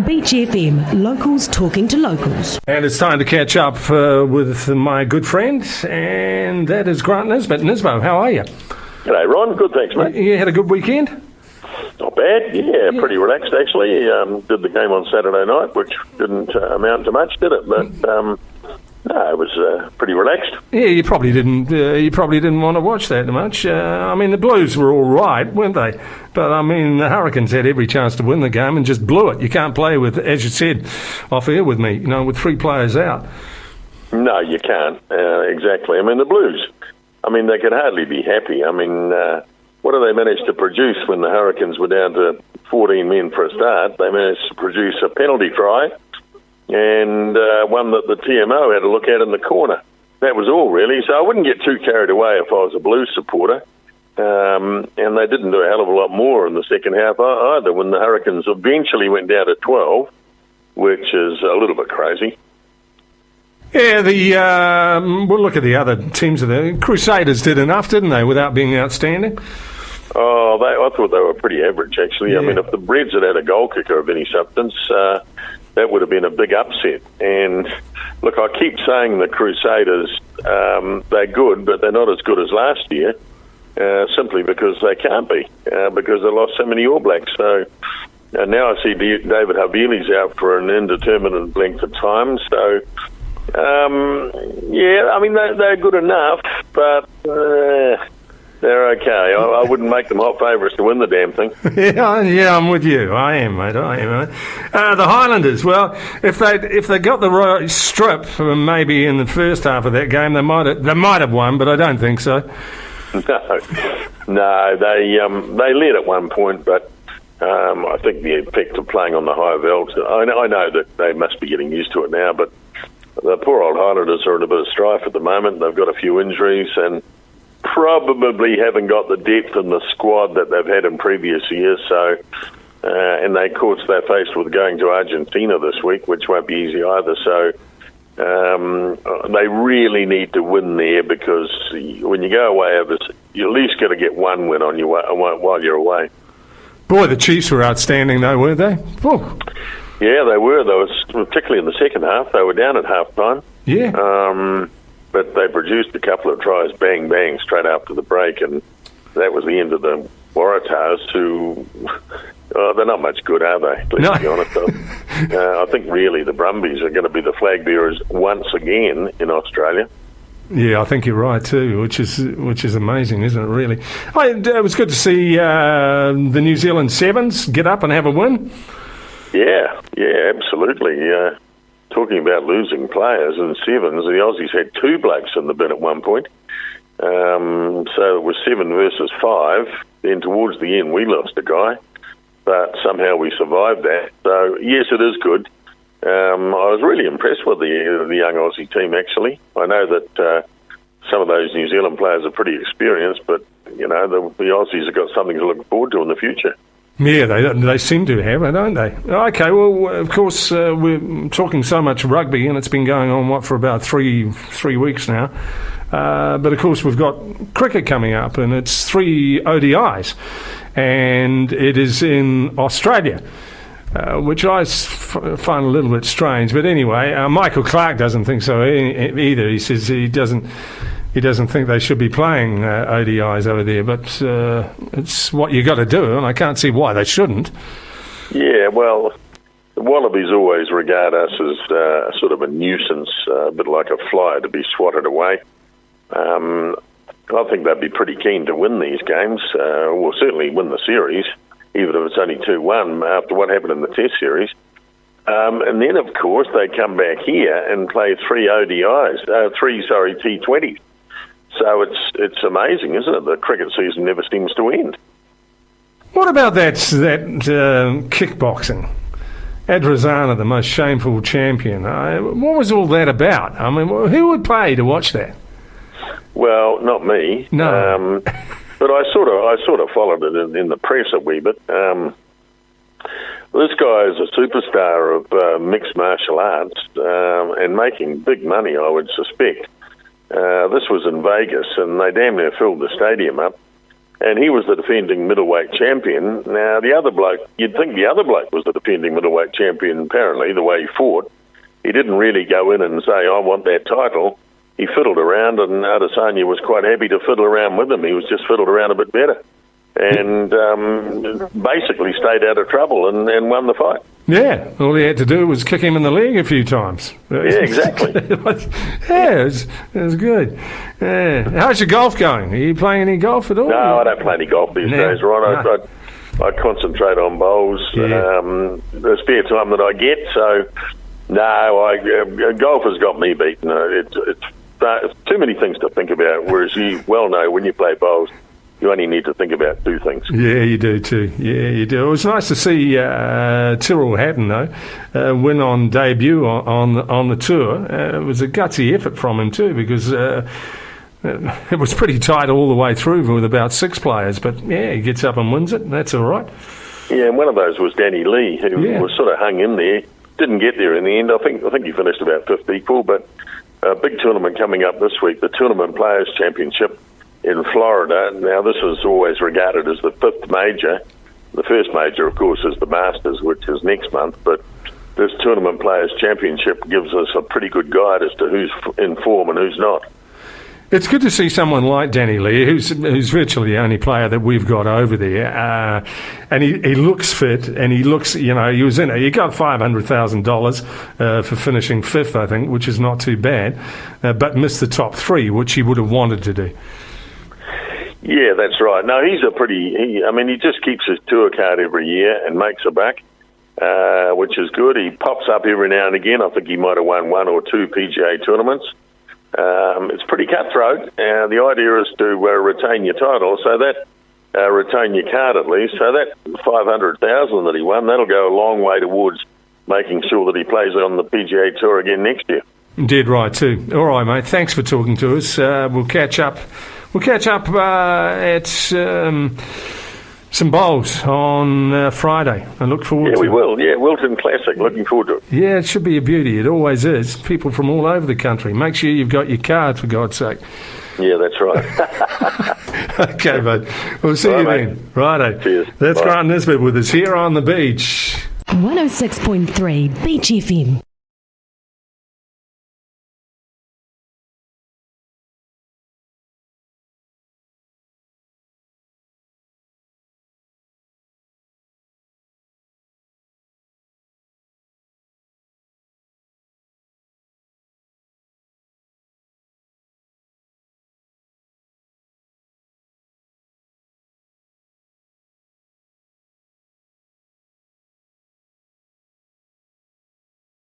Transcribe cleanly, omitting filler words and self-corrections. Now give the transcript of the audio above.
Beach FM, locals talking to locals. And it's time to catch up with my good friend, and that is Grant Nisbett. Nisbett, how are you? G'day, Ron. Good, thanks, mate. You had a good weekend? Not bad, yeah. Pretty relaxed, actually. Did the game on Saturday night, which didn't amount to much, did it? But no, it was pretty relaxed. Yeah, you probably didn't. You probably didn't want to watch that much. I mean, the Blues were all right, weren't they? But I mean, the Hurricanes had every chance to win the game and just blew it. You can't play with, as you said, off air with me. With 3 players out. No, you can't. Exactly. I mean, the Blues. I mean, they could hardly be happy. I mean, what do they manage to produce when the Hurricanes were down to 14 men for a start? They managed to produce a penalty try and one that the TMO had to look at in the corner. That was all, really. So I wouldn't get too carried away if I was a Blues supporter. And they didn't do a hell of a lot more in the second half either, when the Hurricanes eventually went down to 12, which is a little bit crazy. Yeah, we'll look at the other teams. The Crusaders did enough, didn't they, without being outstanding? Oh, I thought they were pretty average, actually. Yeah. I mean, if the Reds had had a goal kicker of any substance, that would have been a big upset. And look, I keep saying the Crusaders, they're good, but they're not as good as last year, simply because they can't be, because they lost so many All Blacks. So now I see David Havili's out for an indeterminate length of time. So, yeah, I mean, they're good enough, but they're okay. I wouldn't make them hot favourites to win the damn thing. Yeah, I'm with you. I am, mate. The Highlanders. Well, if they got the right strip, maybe in the first half of that game, they might have won, but I don't think so. No, they led at one point, but I think the effect of playing on the high veld. I know that they must be getting used to it now, but the poor old Highlanders are in a bit of strife at the moment. They've got a few injuries and probably haven't got the depth in the squad that they've had in previous years. So, and of course they're faced with going to Argentina this week, which won't be easy either. So, they really need to win there, because when you go away, you at least got to get one win on while you're away. Boy, the Chiefs were outstanding, though, weren't they? Oh. Yeah, they were. They was particularly in the second half. They were down at half time. Yeah. But they produced a couple of tries, bang, bang, straight after the break, and that was the end of the Waratahs, who, they're not much good, are they? Let's be honest. I think really the Brumbies are going to be the flag bearers once again in Australia. Yeah, I think you're right too, which is amazing, isn't it, really? It was good to see the New Zealand Sevens get up and have a win. Yeah, absolutely. Talking about losing players in Sevens, the Aussies had 2 blokes in the bin at one point. So it was 7 versus 5. Then towards the end, we lost a guy, but somehow we survived that. So yes, it is good. I was really impressed with the young Aussie team, actually. I know that some of those New Zealand players are pretty experienced, but the Aussies have got something to look forward to in the future. Yeah, they seem to have, don't they? Okay, well, of course, we're talking so much rugby, and it's been going on, for about three weeks now. But, of course, we've got cricket coming up, and it's 3 ODIs, and it is in Australia, which I find a little bit strange. But anyway, Michael Clark doesn't think so either. He says he doesn't think they should be playing ODIs over there, but it's what you got to do, and I can't see why they shouldn't. Yeah, well, the Wallabies always regard us as sort of a nuisance, a bit like a fly to be swatted away. I think they'd be pretty keen to win these games, or certainly win the series, even if it's only 2-1 after what happened in the Test series. And then, of course, they come back here and play 3 T20s. So it's amazing, isn't it? The cricket season never seems to end. What about that kickboxing? Adesanya, the most shameful champion. What was all that about? I mean, who would pay to watch that? Well, not me. No. But I sort of followed it in the press a wee bit. This guy is a superstar of mixed martial arts and making big money, I would suspect. This was in Vegas, and they damn near filled the stadium up. and he was the defending middleweight champion. Now, the other bloke, you'd think the other bloke was the defending middleweight champion, apparently, the way he fought. He didn't really go in and say, I want that title. He fiddled around, and Adesanya was quite happy to fiddle around with him. He was just fiddled around a bit better. And basically stayed out of trouble and won the fight. Yeah, all he had to do was kick him in the leg a few times. Yeah, exactly. Yeah, it was good. Yeah. How's your golf going? Are you playing any golf at all? No, I don't play any golf these days, Ron. No. I concentrate on bowls, the spare time that I get. So, no, golf has got me beaten. It's too many things to think about, whereas you well know when you play bowls, you only need to think about two things. Yeah, you do too. Yeah, you do. It was nice to see Tyrrell Hatton, though, win on debut on the tour. It was a gutsy effort from him too, because it was pretty tight all the way through with about 6 players. But yeah, he gets up and wins it. That's all right. Yeah, and one of those was Danny Lee, who was sort of hung in there. Didn't get there in the end. I think he finished about 5th equal. But a big tournament coming up this week, the Tournament Players Championship in Florida. Now, this is always regarded as the 5th major. The first major, of course, is the Masters, which is next month, but this Tournament Players Championship gives us a pretty good guide as to who's in form and who's not. It's good to see someone like Danny Lee, who's virtually the only player that we've got over there, and he looks fit, and he looks, he was in it. He got $500,000 for finishing 5th, I think, which is not too bad, but missed the top 3, which he would have wanted to do. Yeah, that's right. No, he just keeps his tour card every year and makes a buck, which is good. He pops up every now and again. I think he might have won 1 or 2 PGA tournaments. It's pretty cutthroat. The idea is to retain your title, so that retain your card at least. So that $500,000 that he won, that'll go a long way towards making sure that he plays on the PGA Tour again next year. Dead right too. All right, mate. Thanks for talking to us. We'll catch up. We'll catch up at some bowls on Friday. I look forward to it. Yeah, we will. Yeah, Wilton Classic. Looking forward to it. Yeah, it should be a beauty. It always is. People from all over the country. Make sure you've got your card, for God's sake. Yeah, that's right. Okay, bud. We'll see you then. Righto. Cheers. That's Bye. Grant Nisbett with us here on the beach. 106.3 Beach FM.